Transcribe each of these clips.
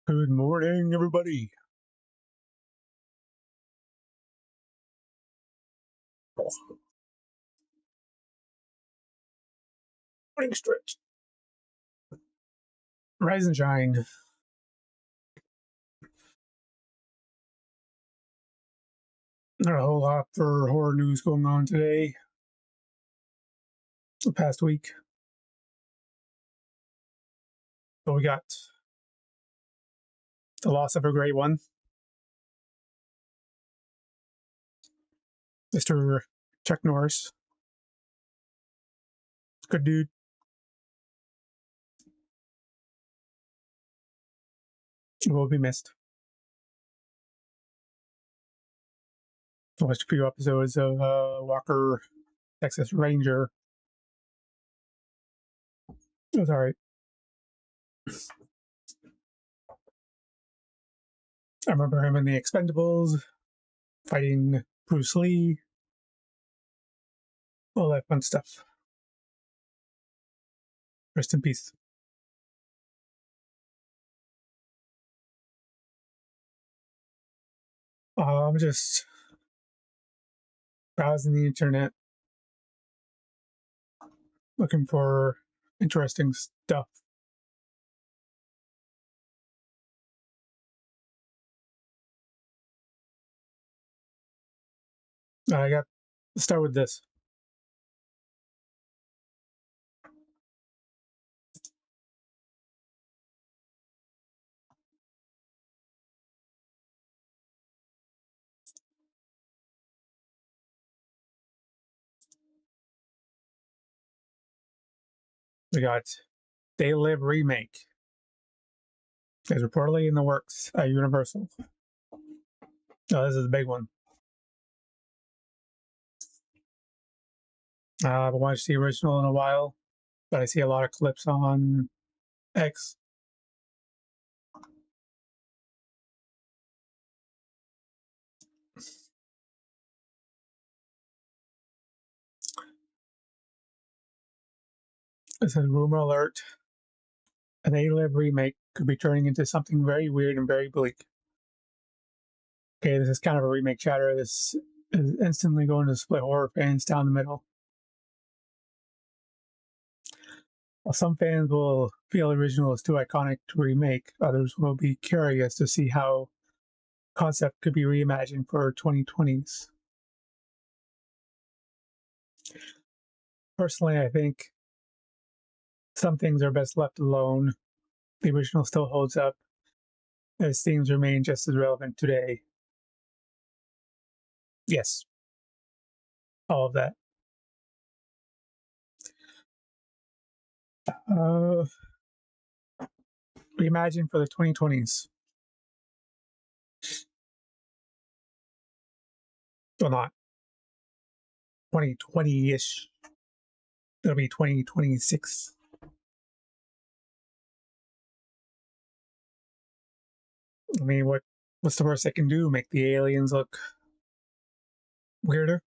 Good morning, everybody. Morning stretch. Rise and shine. Not a whole lot for horror news going on today. The past week. So we got the loss of a great one. Mr. Chuck Norris. Good dude. Will be missed. I watched a few episodes of Walker, Texas Ranger. It was alright. I remember him in The Expendables, fighting Bruce Lee, all that fun stuff. Rest in peace. I'm just browsing the internet, looking for interesting stuff. Let's start with this. We got They Live Remake is reportedly in the works at Universal. Oh, this is a big one. I haven't watched the original in a while, but I see a lot of clips on X. It says rumor alert. A They Live remake could be turning into something very weird and very bleak. Okay, this is kind of a remake chatter. This is instantly going to split horror fans down the middle. While some fans will feel the original is too iconic to remake, others will be curious to see how concept could be reimagined for 2020s. Personally, I think some things are best left alone. The original still holds up, as themes remain just as relevant today. Yes, all of that. Uh, Reimagine for the 2020s. Well, not 2020-ish. It'll be 2026. I mean, what's the worst they can do? Make the aliens look weirder?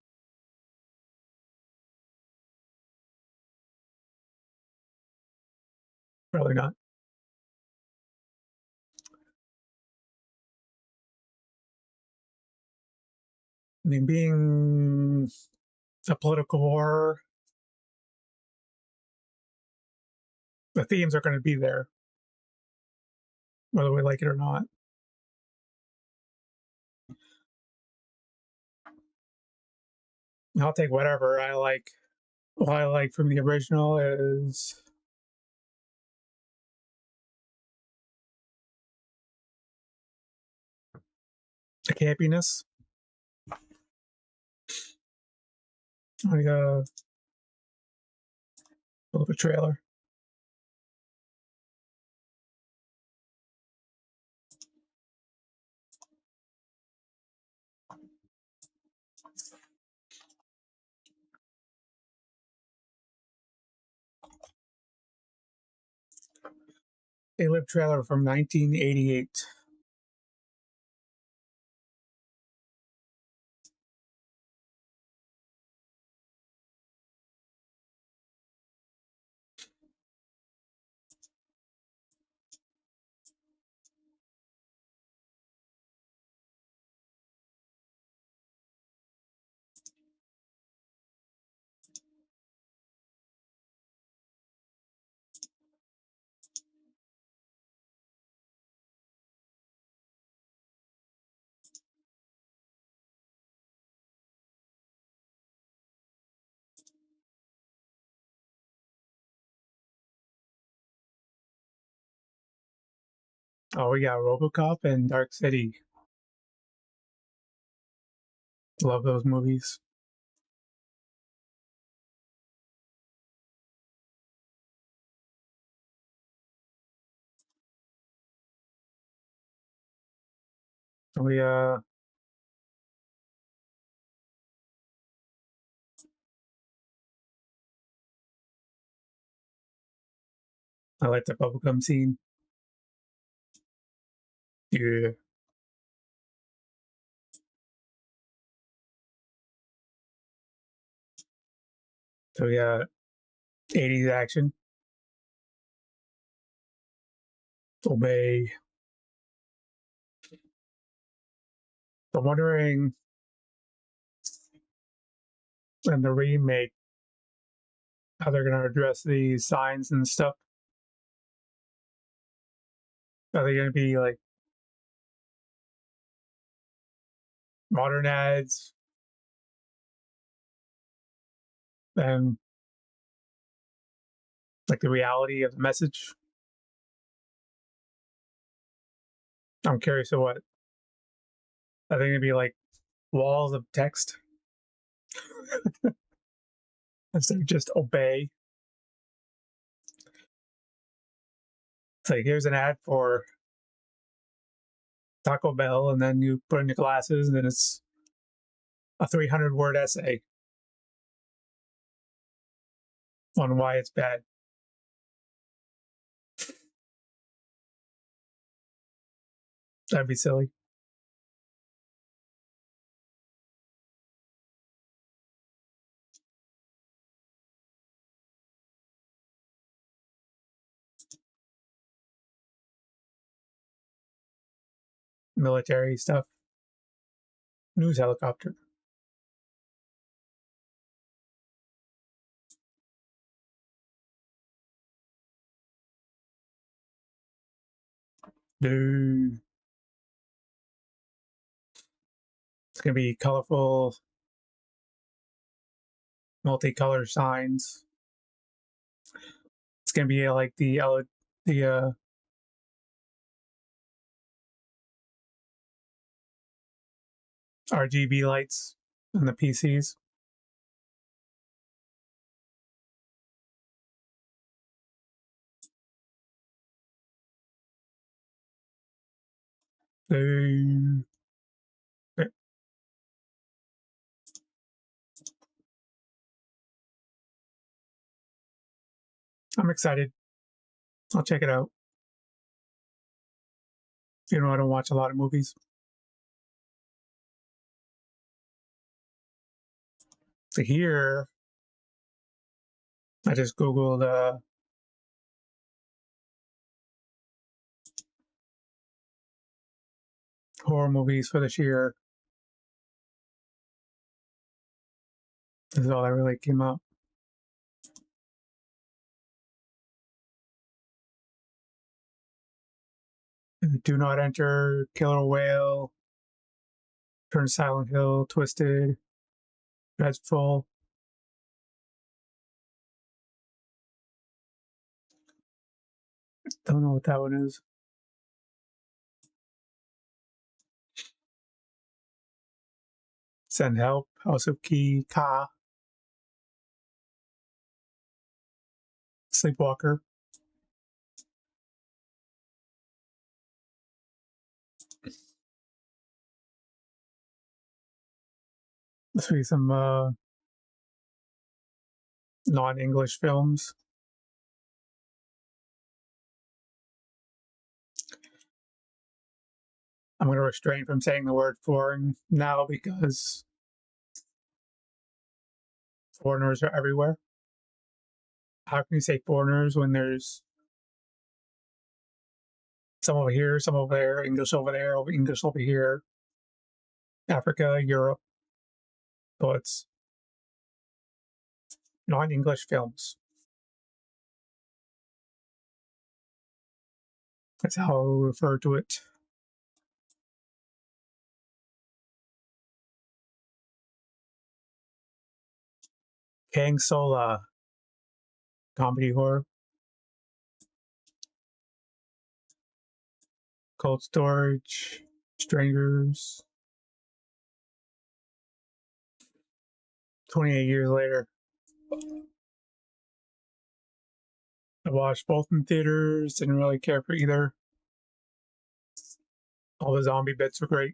Probably not. I mean, being a political horror, the themes are going to be there, whether we like it or not. I'll take whatever I like. What I like from the original is the campiness. I got a little bit trailer. They Live trailer from 1988. Oh, we got RoboCop and Dark City. Love those movies. We I like the bubblegum scene. Yeah. So yeah, 80s action. Obey. I'm wondering in the remake how they're gonna address these signs and stuff. Are they gonna be like modern ads and like the reality of the message? I'm curious of what. Are they gonna be like walls of text instead of just obey? It's like here's an ad for Taco Bell, and then you put in your glasses, and then it's a 300-word essay on why it's bad. That'd be silly. Military stuff. News helicopter. Dude. It's gonna be colorful, multicolor signs. It's gonna be like the RGB lights on the PCs. Dude. I'm excited. I'll check it out. You know, I don't watch a lot of movies. So here, I just Googled horror movies for this year. This is all that really came up. Do Not Enter, Killer Whale, Turn Silent Hill, Twisted, Dreadful. Don't know what that one is. Send Help, House of Key, Ka, Sleepwalker. Let's see some non-English films. I'm going to refrain from saying the word foreign now because foreigners are everywhere. How can you say foreigners when there's some over here, some over there, English over there, English over here, Africa, Europe? So it's non-English films. That's how I'll refer to it. Kang Sola, comedy horror. Cold Storage, Strangers. 28 years later. I watched both in theaters, didn't really care for either. All the zombie bits were great.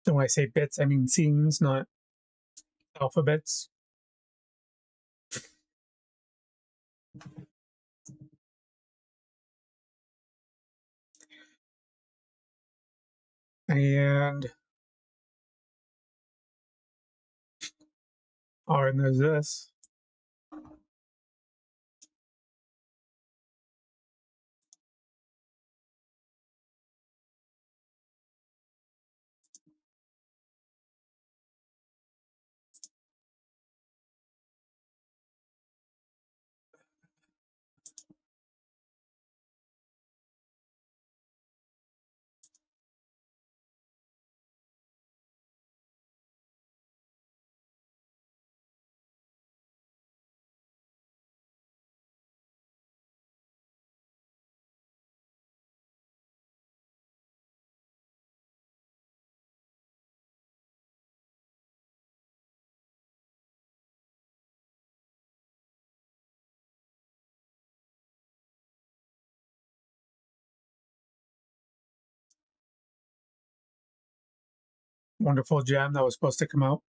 And when I say bits, I mean scenes, not alphabets. And and there's this. Wonderful gem that was supposed to come out.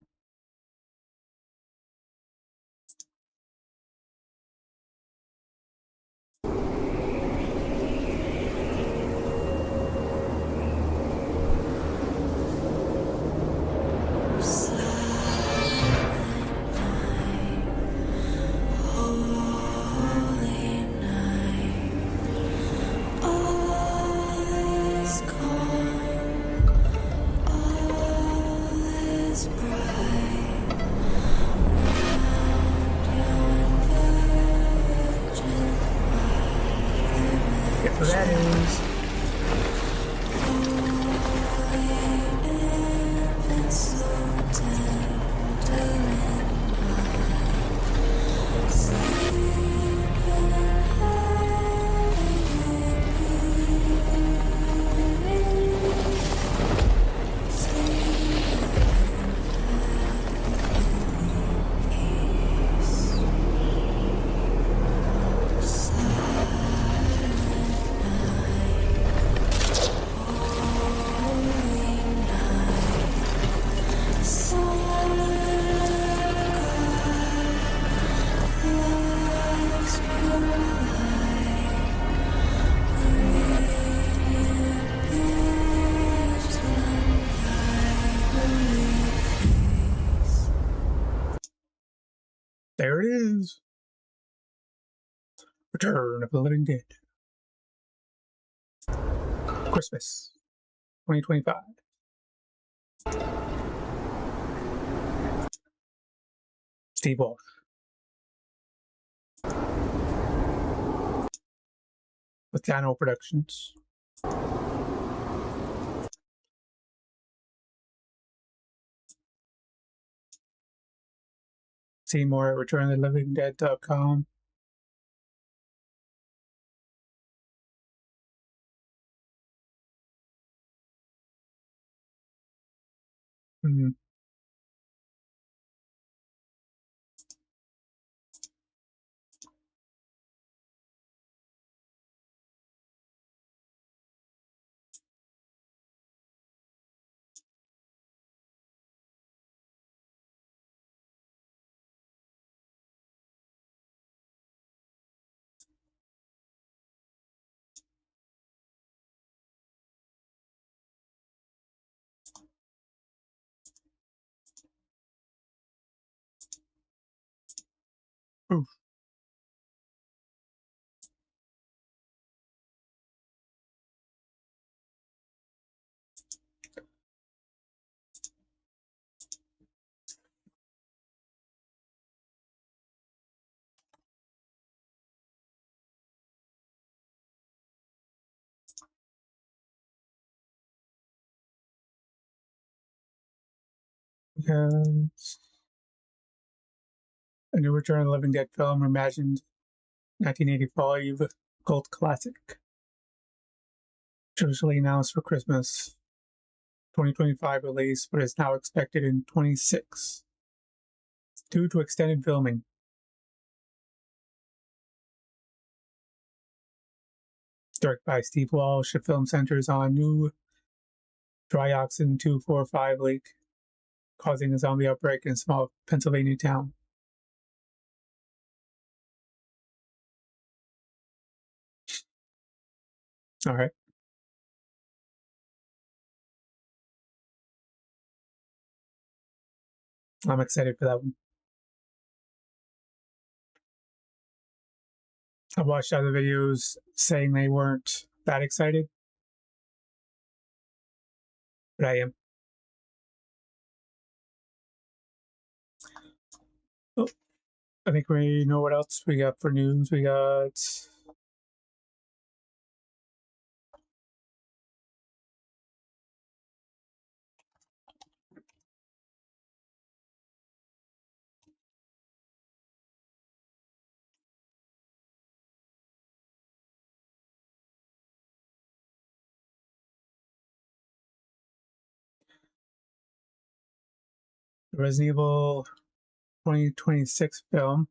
Guess what that is? There it is. Return of the Living Dead. Christmas 2025. Steve Walsh. With Dano Productions. See more at returnofthelivingdead.com. Mm-hmm. Oof. Yes. A new Return of the Living Dead film, imagined 1985 cult classic. Traditionally announced for Christmas 2025 release, but is now expected in 26 due to extended filming. Directed by Steve Walsh, the film centers on new Dryoxin 245 leak, causing a zombie outbreak in a small Pennsylvania town. All right. I'm excited for that one. I watched other videos saying they weren't that excited, but I am. Oh, I think we know what else we got for news. We got the Resident Evil 2026 film.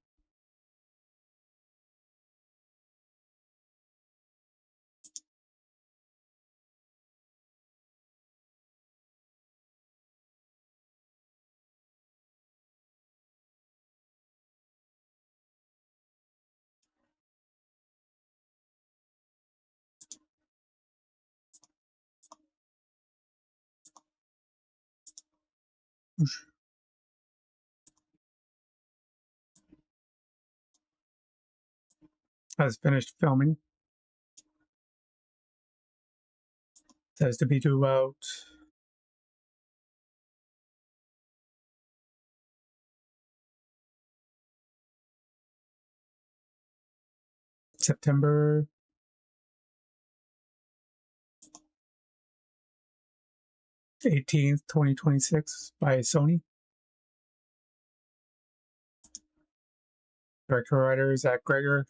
Has finished filming. Says to be due out September 18th, 2026 by Sony. Director writer Zach Cregger,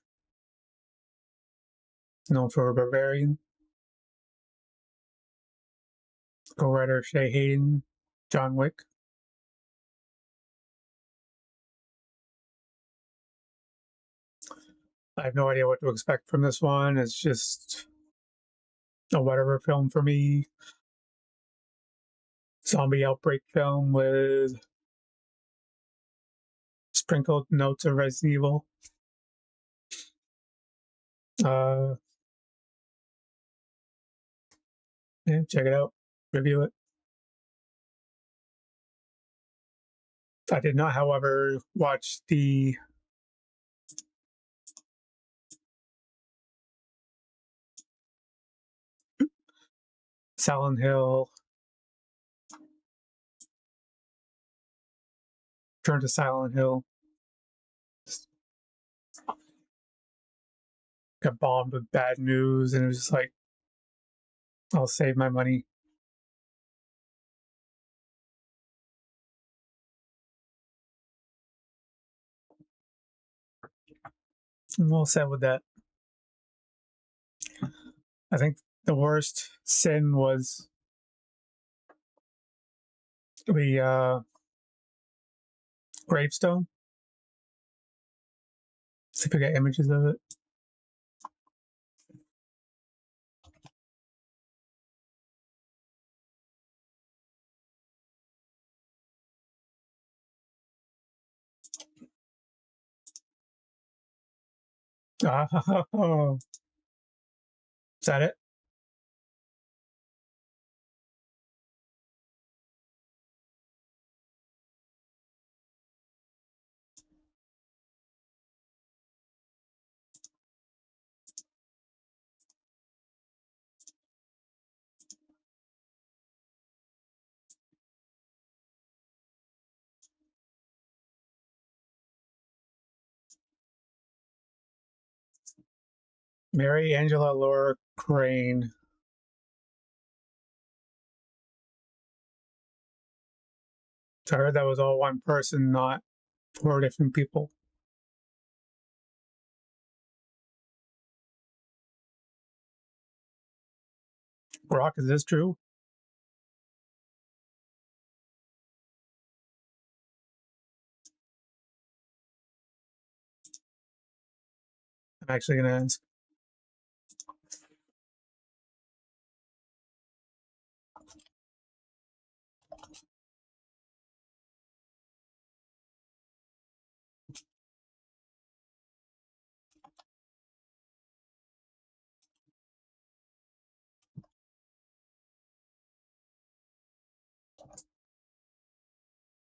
known for Barbarian. Co-writer Shay Hayden, John Wick. I have no idea what to expect from this one. It's just a whatever film for me. Zombie outbreak film with sprinkled notes of Resident Evil. Uh, yeah, check it out, review it. I did not, however, watch the Silent Hill, Turn to Silent Hill. Got bombed with bad news, and it was just like, I'll save my money. I'm all set with that. I think the worst sin was the Gravestone. See if I get images of it. Oh, is that it? Mary Angela Laura Crane. So I heard that was all one person, not four different people. Rock, is this true? I'm actually going to ask.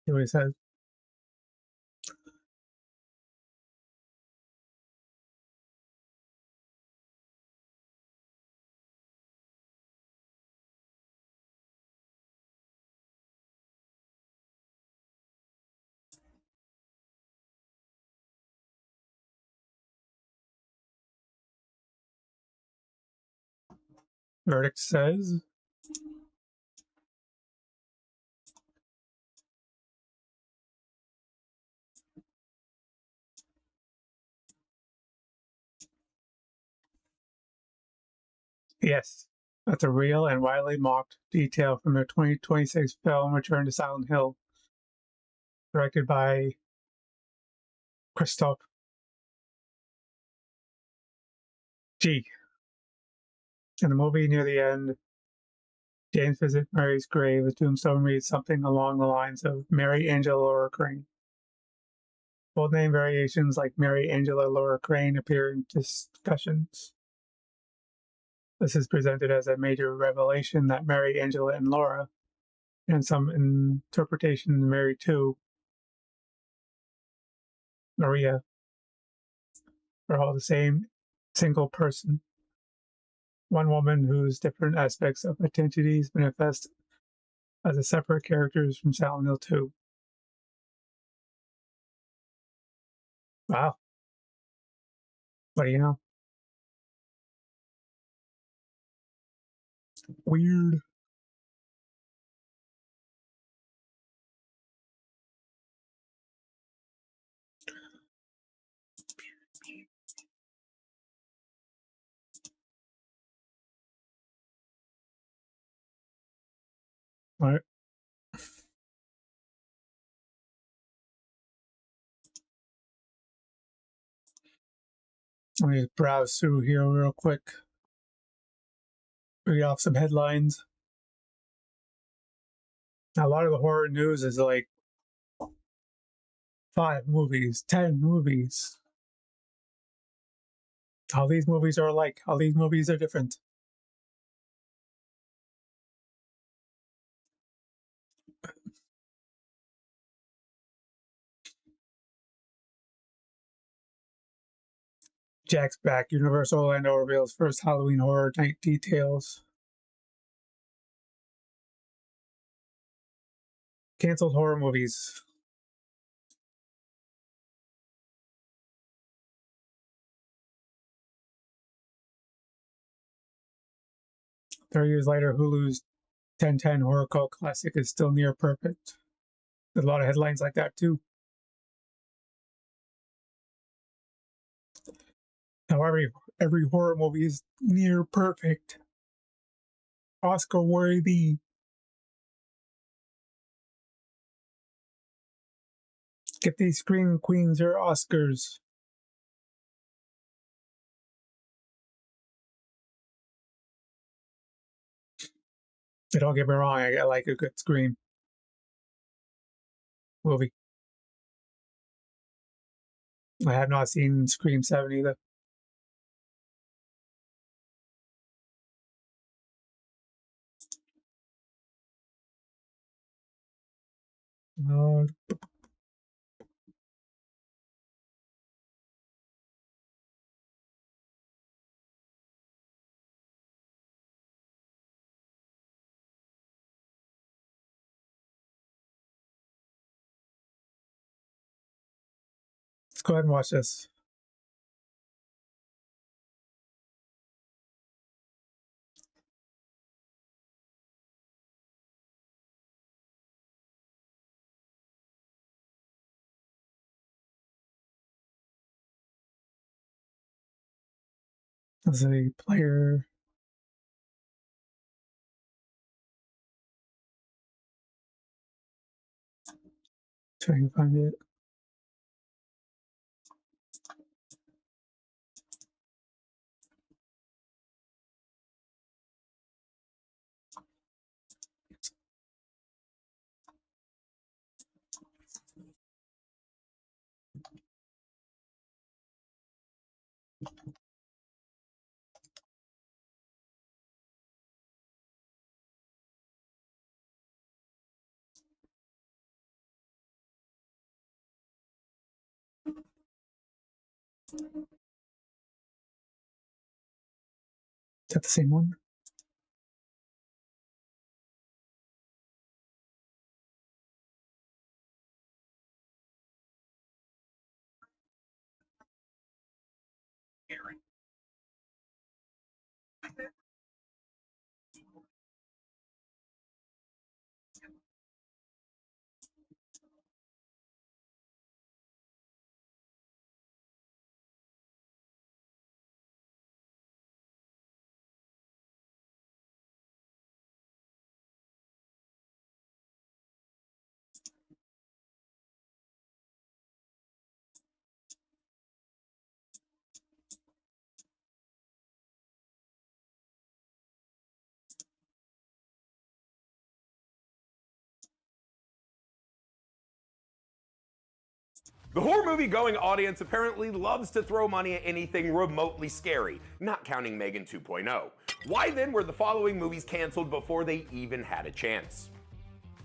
See what he says. Verdict says yes. That's a real and widely mocked detail from the 2026 film Return to Silent Hill, directed by Christoph G. In the movie, near the end, James visits Mary's grave. The tombstone reads something along the lines of Mary Angela Laura Crane. Both name variations like Mary Angela Laura Crane appear in discussions. This is presented as a major revelation that Mary, Angela, and Laura, and some interpretation Mary too, Maria, are all the same single person. One woman whose different aspects of identities manifest as a separate characters from Silent Hill 2. Wow. What do you know? Weird. All right. Let me browse through here real quick. Read off some headlines. Now, a lot of the horror news is like 5 movies, 10 movies. How these movies are alike, how these movies are different. Jack's back. Universal Orlando reveals first Halloween Horror Night details. Cancelled horror movies. Years later, Hulu's 1010 horror cult classic is still near perfect. There's a lot of headlines like that too. Now every horror movie is near perfect. Oscar worthy. Get these scream queens their Oscars. Don't get me wrong, I like a good Scream movie. I have not seen Scream 7 either. No. Let's go ahead and watch this. As a player, Trying to find it. Is that the same one? The horror movie going audience apparently loves to throw money at anything remotely scary, not counting Megan 2.0. Why then were the following movies canceled before they even had a chance?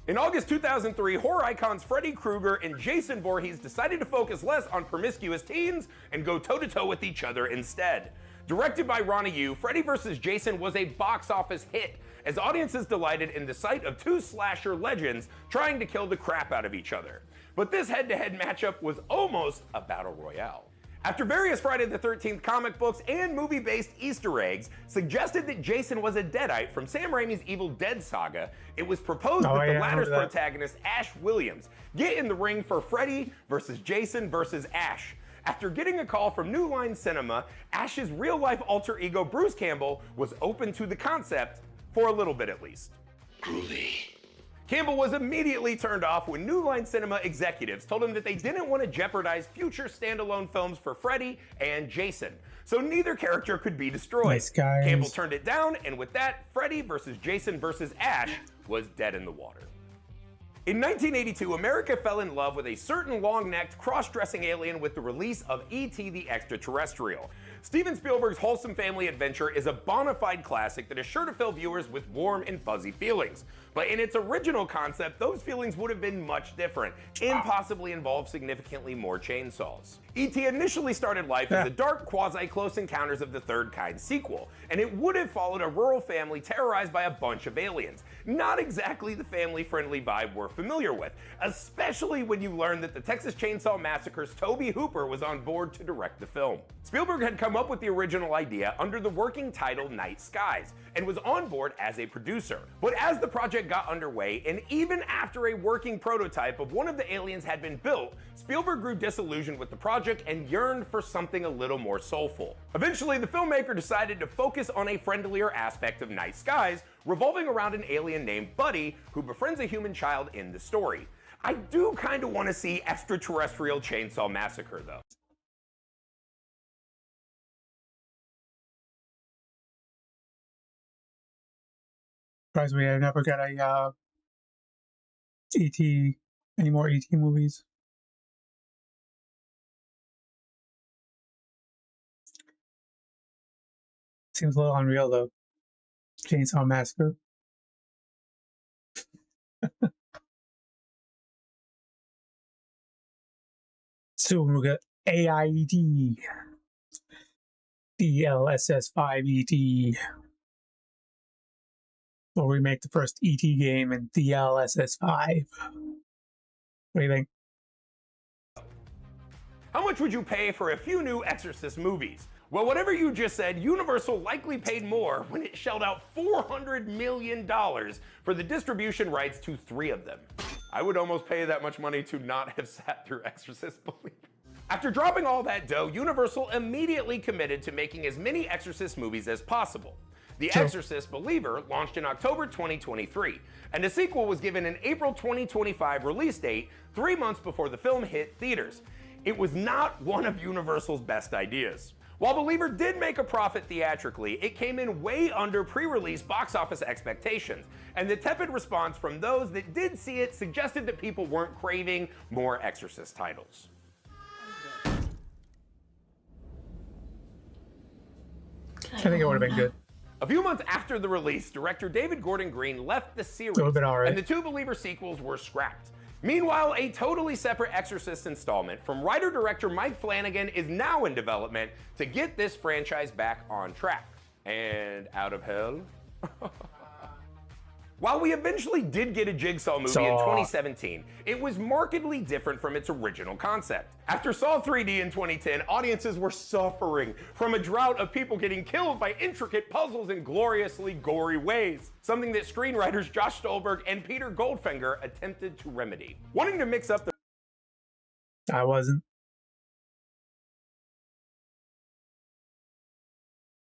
In August 2003, horror icons Freddy Krueger and Jason Voorhees decided to focus less on promiscuous teens and go toe-to-toe with each other instead. Directed by Ronnie Yu, Freddy vs. Jason was a box office hit, as audiences delighted in the sight of two slasher legends trying to kill the crap out of each other. But this head-to-head matchup was almost a battle royale. After various Friday the 13th comic books and movie-based Easter eggs suggested that Jason was a Deadite from Sam Raimi's Evil Dead saga, it was proposed that the latter's protagonist, Ash Williams, get in the ring for Freddy vs. Jason vs. Ash. After getting a call from New Line Cinema, Ash's real-life alter ego Bruce Campbell was open to the concept, for a little bit at least. Groovy. Campbell was immediately turned off when New Line Cinema executives told him that they didn't want to jeopardize future standalone films for Freddy and Jason, so neither character could be destroyed. Nice guys. Campbell turned it down, and with that, Freddy vs. Jason vs. Ash was dead in the water. In 1982, America fell in love with a certain long-necked, cross-dressing alien with the release of E.T. the Extraterrestrial. Steven Spielberg's wholesome family adventure is a bona fide classic that is sure to fill viewers with warm and fuzzy feelings. But in its original concept, those feelings would have been much different, and possibly involved significantly more chainsaws. E.T. initially started life as a dark, quasi-Close Encounters of the Third Kind sequel, and it would have followed a rural family terrorized by a bunch of aliens. Not exactly the family-friendly vibe we're familiar with, especially when you learn that the Texas Chainsaw Massacre's Tobe Hooper was on board to direct the film. Spielberg had come up with the original idea under the working title Night Skies, and was on board as a producer. But as the project got underway, and even after a working prototype of one of the aliens had been built, Spielberg grew disillusioned with the project and yearned for something a little more soulful. Eventually, the filmmaker decided to focus on a friendlier aspect of Night Skies, revolving around an alien named Buddy, who befriends a human child in the story. I do kind of want to see Extraterrestrial Chainsaw Massacre, though. Surprised we never got a ET, any more ET movies. Seems a little unreal though. Chainsaw Massacre. Soon we'll get AIET. DLSS5 ET. We'll remake the first ET game in DLSS5. What do you think? How much would you pay for a few new Exorcist movies? Well, whatever you just said, Universal likely paid more when it shelled out $400 million for the distribution rights to 3 of them. I would almost pay that much money to not have sat through Exorcist, believe me. After dropping all that dough, Universal immediately committed to making as many Exorcist movies as possible. The Sure. Exorcist Believer launched in October 2023, and a sequel was given an April 2025 release date, 3 months before the film hit theaters. It was not one of Universal's best ideas. While Believer did make a profit theatrically, it came in way under pre-release box office expectations, and the tepid response from those that did see it suggested that people weren't craving more Exorcist titles. I think it would have been good. A few months after the release, director David Gordon Green left the series, It would have been all right. and the 2 Believer sequels were scrapped. Meanwhile, a totally separate Exorcist installment from writer-director Mike Flanagan is now in development to get this franchise back on track. And out of hell? While we eventually did get a Jigsaw movie in 2017, it was markedly different from its original concept. After Saw 3D in 2010, audiences were suffering from a drought of people getting killed by intricate puzzles in gloriously gory ways, something that screenwriters Josh Stolberg and Peter Goldfinger attempted to remedy. Wanting to mix up the I wasn't.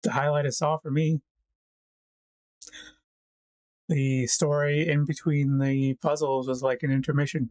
The highlight of Saw for me, the story in between the puzzles was like an intermission.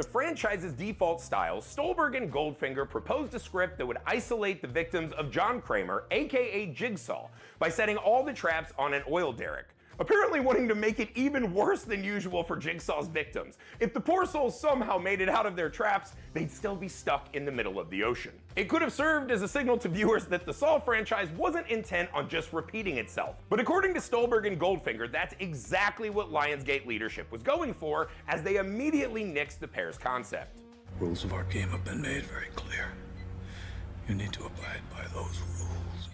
franchise's default style, Stolberg and Goldfinger proposed a script that would isolate the victims of John Kramer, aka Jigsaw, by setting all the traps on an oil derrick, apparently wanting to make it even worse than usual for Jigsaw's victims. If the poor souls somehow made it out of their traps, they'd still be stuck in the middle of the ocean. It could have served as a signal to viewers that the Saw franchise wasn't intent on just repeating itself. But according to Stolberg and Goldfinger, that's exactly what Lionsgate leadership was going for, as they immediately nixed the pair's concept. Rules of our game have been made very clear. You need to abide by those rules.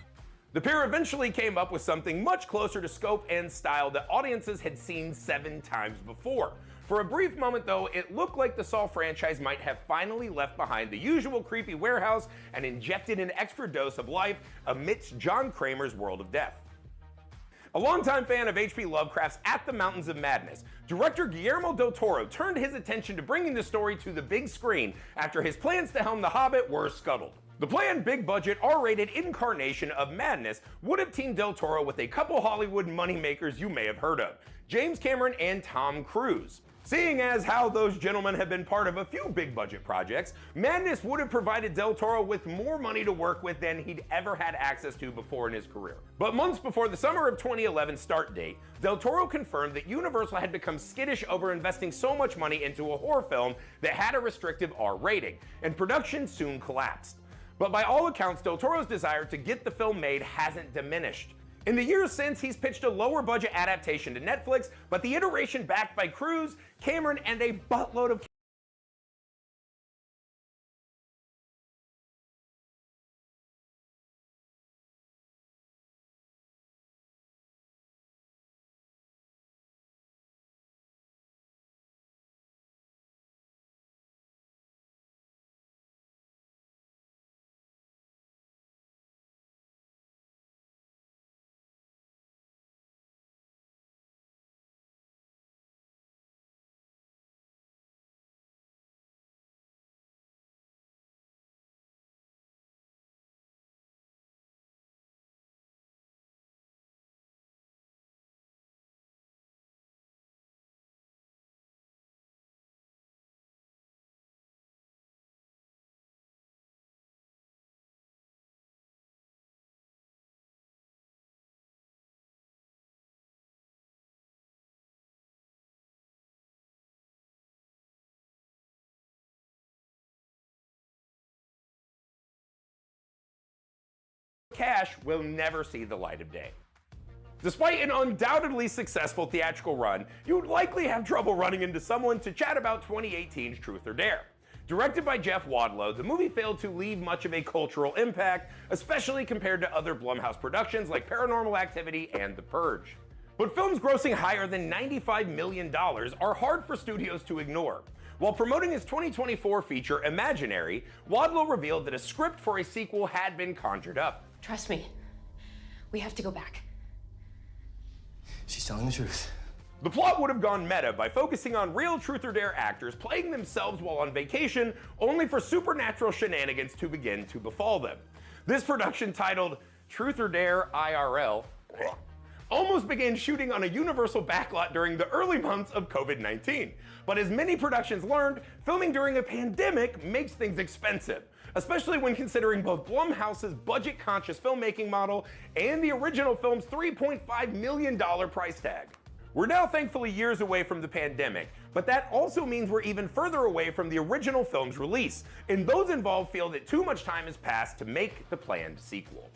The pair eventually came up with something much closer to scope and style that audiences had seen 7 times before. For a brief moment though, it looked like the Saw franchise might have finally left behind the usual creepy warehouse and injected an extra dose of life amidst John Kramer's world of death. A longtime fan of H.P. Lovecraft's At the Mountains of Madness, director Guillermo del Toro turned his attention to bringing the story to the big screen after his plans to helm The Hobbit were scuttled. The planned big-budget, R-rated incarnation of madness would have teamed Del Toro with a couple Hollywood moneymakers you may have heard of, James Cameron and Tom Cruise. Seeing as how those gentlemen have been part of a few big-budget projects, Madness would have provided Del Toro with more money to work with than he'd ever had access to before in his career. But months before the summer of 2011 start date, Del Toro confirmed that Universal had become skittish over investing so much money into a horror film that had a restrictive R rating, and production soon collapsed. But by all accounts, Del Toro's desire to get the film made hasn't diminished. In the years since, he's pitched a lower budget adaptation to Netflix, but the iteration backed by Cruise, Cameron, and a buttload of cash will never see the light of day. Despite an undoubtedly successful theatrical run, you'd likely have trouble running into someone to chat about 2018's Truth or Dare. Directed by Jeff Wadlow, the movie failed to leave much of a cultural impact, especially compared to other Blumhouse productions like Paranormal Activity and The Purge. But films grossing higher than $95 million are hard for studios to ignore. While promoting his 2024 feature Imaginary, Wadlow revealed that a script for a sequel had been conjured up. Trust me, we have to go back. She's telling the truth. The plot would have gone meta by focusing on real Truth or Dare actors playing themselves while on vacation, only for supernatural shenanigans to begin to befall them. This production, titled Truth or Dare IRL, almost began shooting on a Universal backlot during the early months of COVID-19. But as many productions learned, filming during a pandemic makes things expensive, especially when considering both Blumhouse's budget-conscious filmmaking model and the original film's $3.5 million price tag. We're now thankfully years away from the pandemic, but that also means we're even further away from the original film's release, and those involved feel that too much time has passed to make the planned sequel.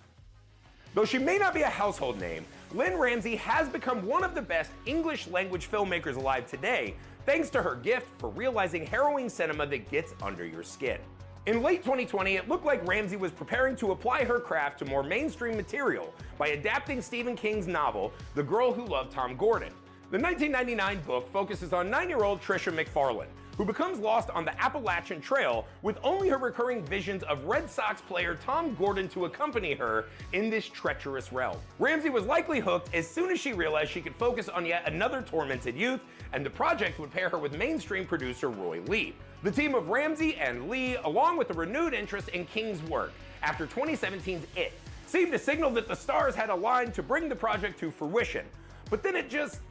Though she may not be a household name, Lynne Ramsay has become one of the best English-language filmmakers alive today, thanks to her gift for realizing harrowing cinema that gets under your skin. In late 2020, it looked like Ramsay was preparing to apply her craft to more mainstream material by adapting Stephen King's novel, The Girl Who Loved Tom Gordon. The 1999 book focuses on 9-year-old Tricia McFarlane, who becomes lost on the Appalachian Trail with only her recurring visions of Red Sox player Tom Gordon to accompany her in this treacherous realm. Ramsay was likely hooked as soon as she realized she could focus on yet another tormented youth, and the project would pair her with mainstream producer Roy Lee. The team of Ramsay and Lee, along with a renewed interest in King's work after 2017's It, seemed to signal that the stars had aligned to bring the project to fruition, but then it just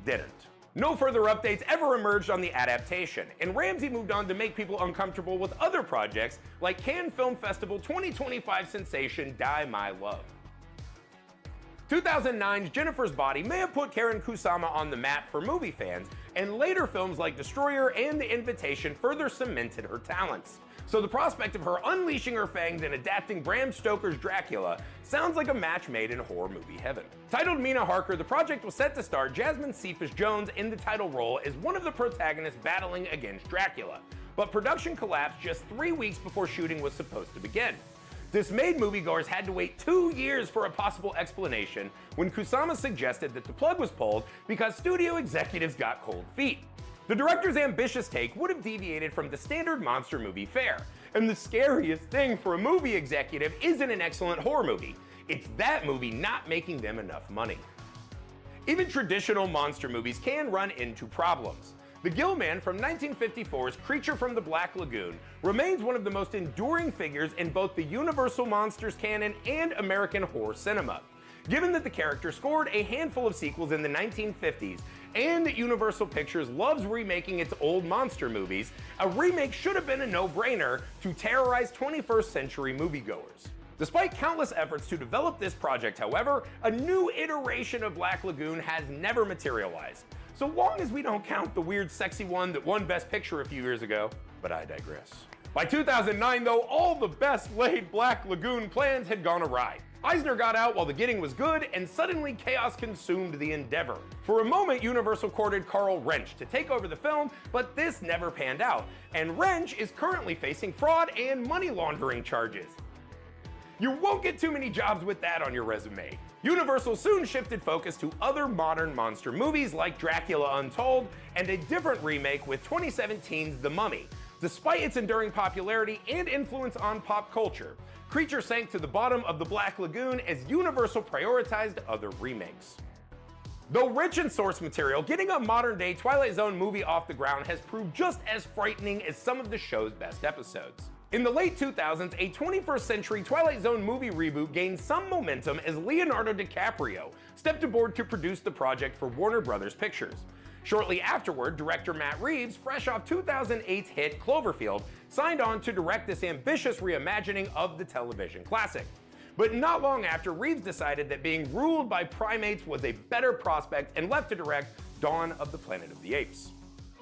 didn't. No further updates ever emerged on the adaptation, and Ramsay moved on to make people uncomfortable with other projects like Cannes Film Festival 2025 sensation Die My Love. 2009's Jennifer's Body may have put Karen Kusama on the map for movie fans, and later films like Destroyer and The Invitation further cemented her talents. So the prospect of her unleashing her fangs and adapting Bram Stoker's Dracula sounds like a match made in horror movie heaven. Titled Mina Harker, the project was set to star Jasmine Cephas-Jones in the title role as one of the protagonists battling against Dracula, but production collapsed just 3 weeks before shooting was supposed to begin. Dismayed moviegoers had to wait 2 years for a possible explanation when Kusama suggested that the plug was pulled because studio executives got cold feet. The director's ambitious take would have deviated from the standard monster movie fare, and the scariest thing for a movie executive isn't an excellent horror movie, it's that movie not making them enough money. Even traditional monster movies can run into problems. The Gill Man from 1954's Creature from the Black Lagoon remains one of the most enduring figures in both the Universal Monsters canon and American horror cinema. Given that the character scored a handful of sequels in the 1950s, and that Universal Pictures loves remaking its old monster movies, a remake should have been a no-brainer to terrorize 21st century moviegoers. Despite countless efforts to develop this project, however, a new iteration of Black Lagoon has never materialized. So long as we don't count the weird sexy one that won Best Picture a few years ago, but I digress. By 2009 though, all the best laid Black Lagoon plans had gone awry. Eisner got out while the getting was good, and suddenly chaos consumed the endeavor. For a moment, Universal courted Carl Wrench to take over the film, but this never panned out, and Wrench is currently facing fraud and money laundering charges. You won't get too many jobs with that on your resume. Universal soon shifted focus to other modern monster movies like Dracula Untold and a different remake with 2017's The Mummy. Despite its enduring popularity and influence on pop culture, Creature sank to the bottom of the Black Lagoon as Universal prioritized other remakes. Though rich in source material, getting a modern-day Twilight Zone movie off the ground has proved just as frightening as some of the show's best episodes. In the late 2000s, a 21st century Twilight Zone movie reboot gained some momentum as Leonardo DiCaprio stepped aboard to produce the project for Warner Brothers Pictures. Shortly afterward, director Matt Reeves, fresh off 2008's hit Cloverfield, signed on to direct this ambitious reimagining of the television classic. But not long after, Reeves decided that being ruled by primates was a better prospect and left to direct Dawn of the Planet of the Apes.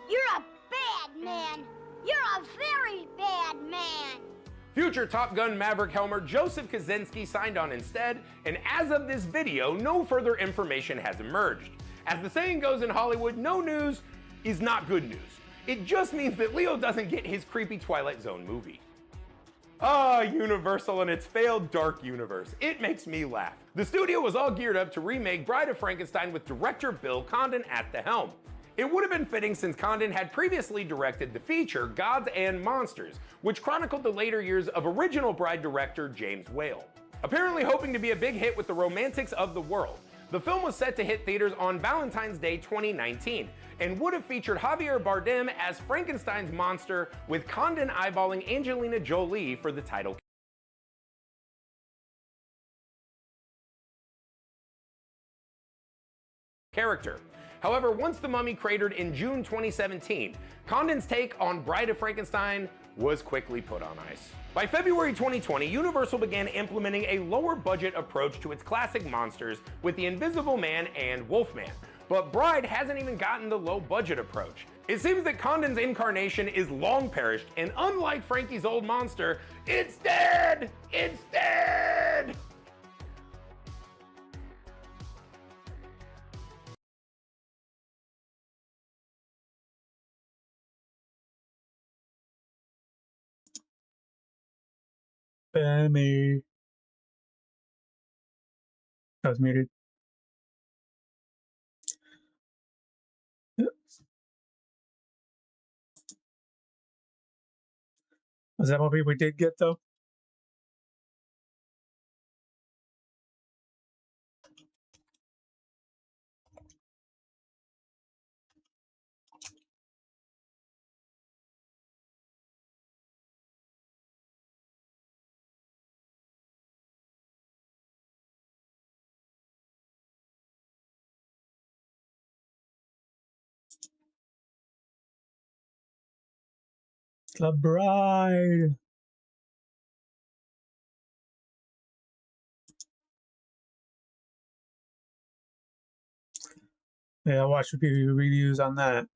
You're a bad man! You're a very bad man! Future Top Gun Maverick helmer Joseph Kosinski signed on instead, and as of this video, no further information has emerged. As the saying goes in Hollywood, no news is not good news. It just means that Leo doesn't get his creepy Twilight Zone movie. Ah, Universal and its failed dark universe. It makes me laugh. The studio was all geared up to remake Bride of Frankenstein with director Bill Condon at the helm. It would have been fitting since Condon had previously directed the feature Gods and Monsters, which chronicled the later years of original Bride director James Whale. Apparently hoping to be a big hit with the romantics of the world, the film was set to hit theaters on Valentine's Day 2019 and would have featured Javier Bardem as Frankenstein's monster, with Condon eyeballing Angelina Jolie for the title character. However, once the mummy cratered in June 2017, Condon's take on Bride of Frankenstein was quickly put on ice. By February 2020, Universal began implementing a lower budget approach to its classic monsters with the Invisible Man and Wolfman. But Bride hasn't even gotten the low budget approach. It seems that Condon's incarnation is long perished, and unlike Frankie's old monster, it's dead! It's dead! Bammy. I was muted. Was that movie we did get, though? The Bride. Yeah, I watched a few reviews on that.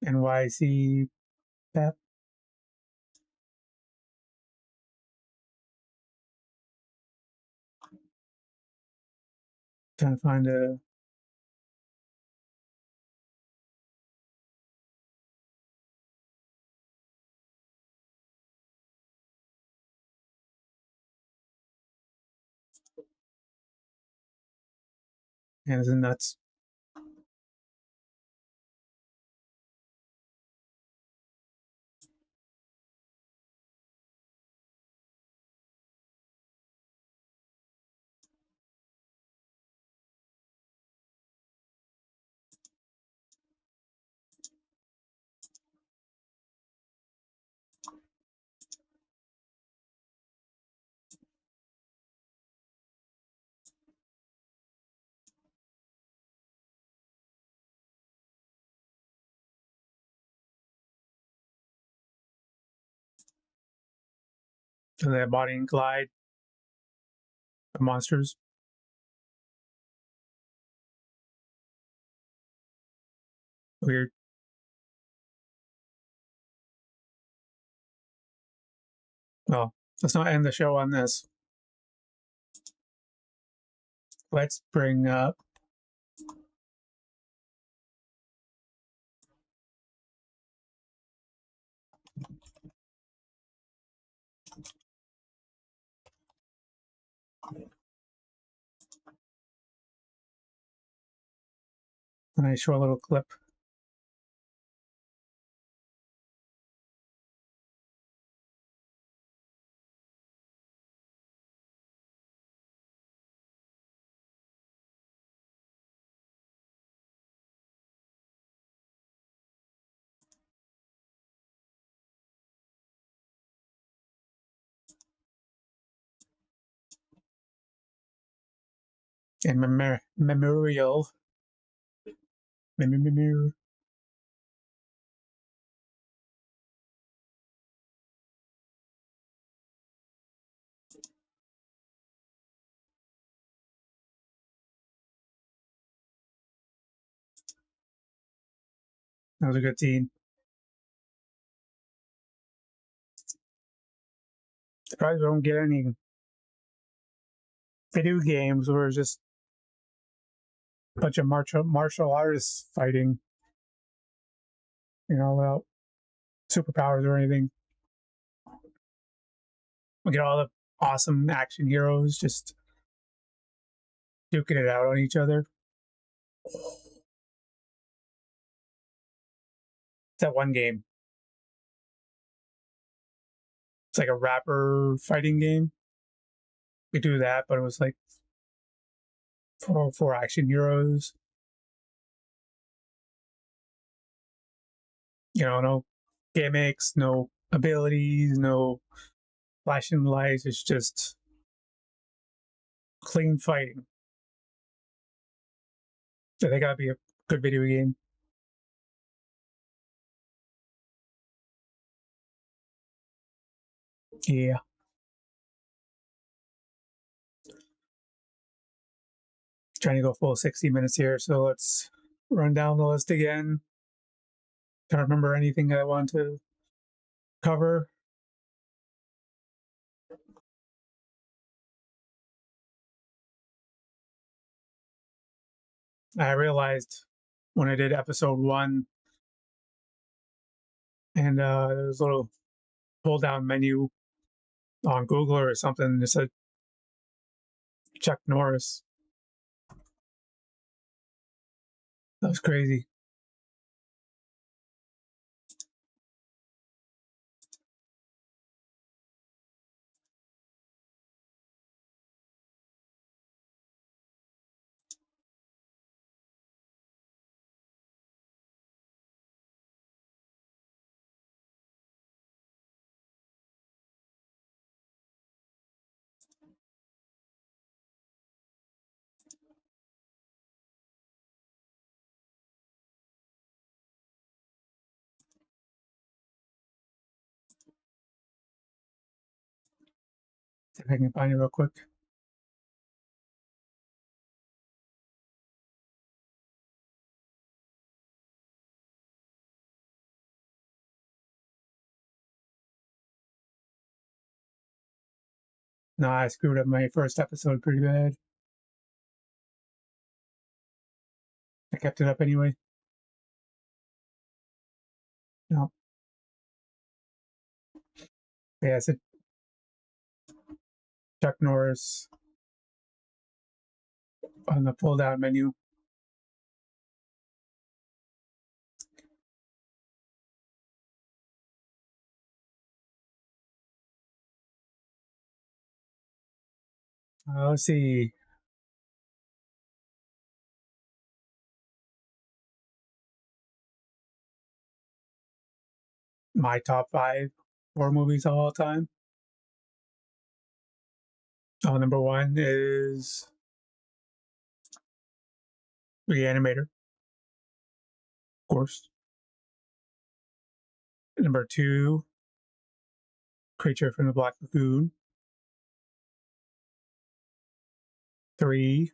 NYC Pep. Trying to find a. And it's nuts. And they have Bonnie and Clyde. The monsters. Weird. Well, let's not end the show on this. Let's bring up a nice short little clip. In memorial. That was a good scene. Surprised we don't get any video games where it's just a bunch of martial artists fighting, without superpowers or anything. We get all the awesome action heroes just duking it out on each other. It's that one game. It's like a rapper fighting game. We do that, but it was like four action heroes. no gimmicks, no abilities, no flashing lights. It's just clean fighting. So they gotta be a good video game. Yeah. Trying to go full 60 minutes here, so let's run down the list again. Can't remember anything I want to cover. I realized when I did episode 1 and there was a little pull down menu on Google or something that said Chuck Norris. That was crazy. See if I can find it real quick. No, I screwed up my first episode pretty bad. I kept it up anyway. No. Yeah, it's a Chuck Norris on the pull down menu. Let's see. My top 5 horror movies of all time. Number 1 is Reanimator, of course. Number 2, Creature from the Black Lagoon. 3,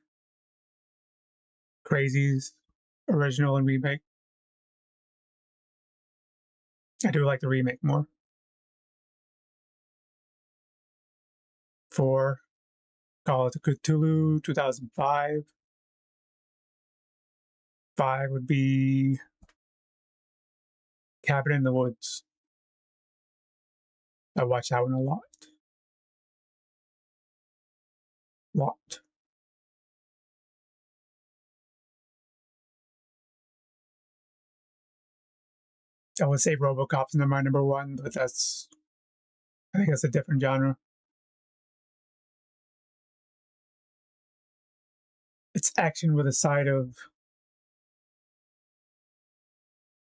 Crazy's original and remake. I do like the remake more. 4, Call of Cthulhu 2005. 5 would be Cabin in the Woods. I watch that one a lot. I would say RoboCop's my number 1, but I think that's a different genre. It's action with a side of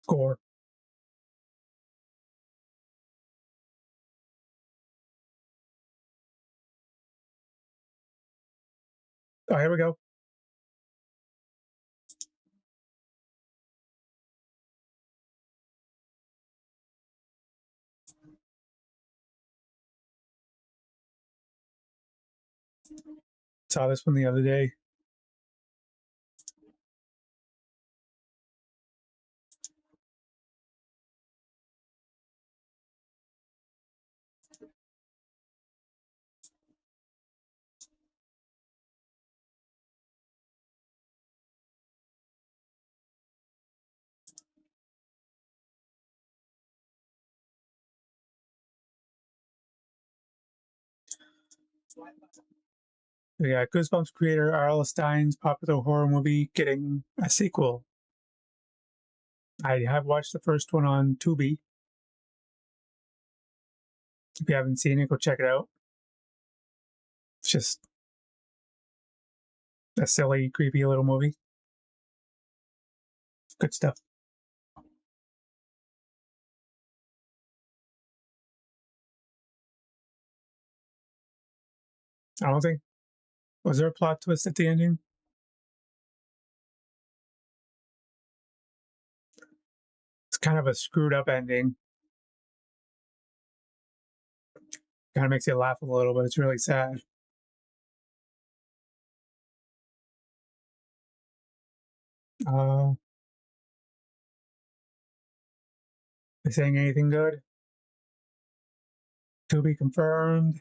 gore. Oh, here we go. Saw this one the other day. Yeah, Goosebumps creator R.L. Stine's popular horror movie getting a sequel. I have watched the first one on Tubi. If you haven't seen it, go check it out. It's just a silly, creepy little movie. Good stuff. I don't think. Was there a plot twist at the ending? It's kind of a screwed up ending. Kind of makes you laugh a little, but it's really sad. Is saying anything good? To be confirmed.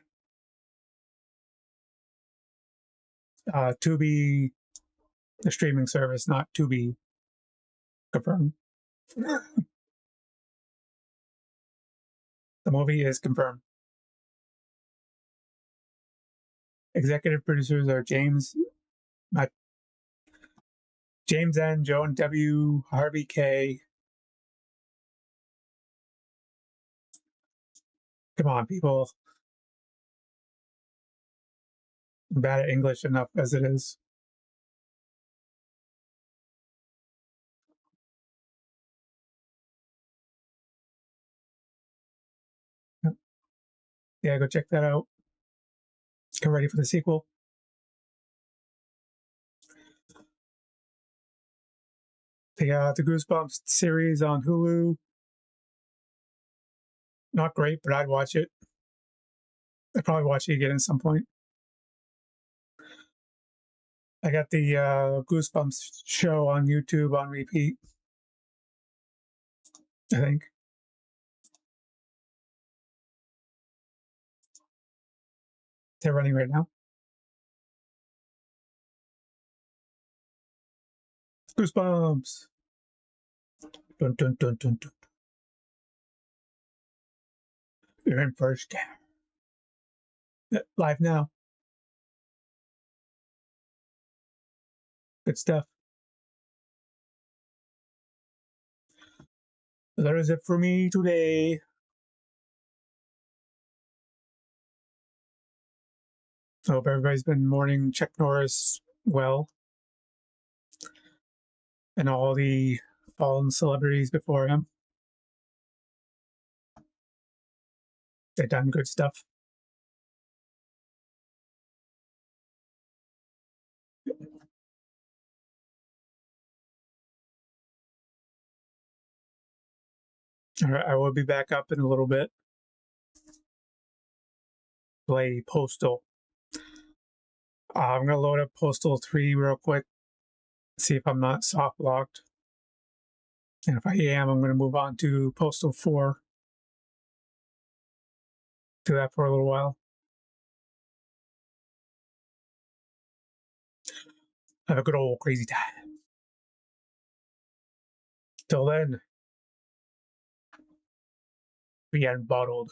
To be the streaming service, not to be confirmed. The movie is confirmed. Executive producers are James N, Joan W, Harvey K. Come on, people. I'm bad at English enough as it is. Yeah, go check that out. Get ready for the sequel. The Goosebumps series on Hulu. Not great, but I'd watch it. I'd probably watch it again at some point. I got the Goosebumps show on YouTube on repeat, I think. They're running right now. Goosebumps. Dun, dun, dun, dun, dun. You're in for a scare. Live now. Good stuff. That is it for me today. I hope everybody's been mourning Chuck Norris well, and all the fallen celebrities before him. They've done good stuff. All right, I will be back up in a little bit. Play Postal. I'm going to load up Postal 3 real quick, see if I'm not soft locked. And if I am, I'm going to move on to Postal 4. Do that for a little while. Have a good old crazy time. Till then, be unbottled.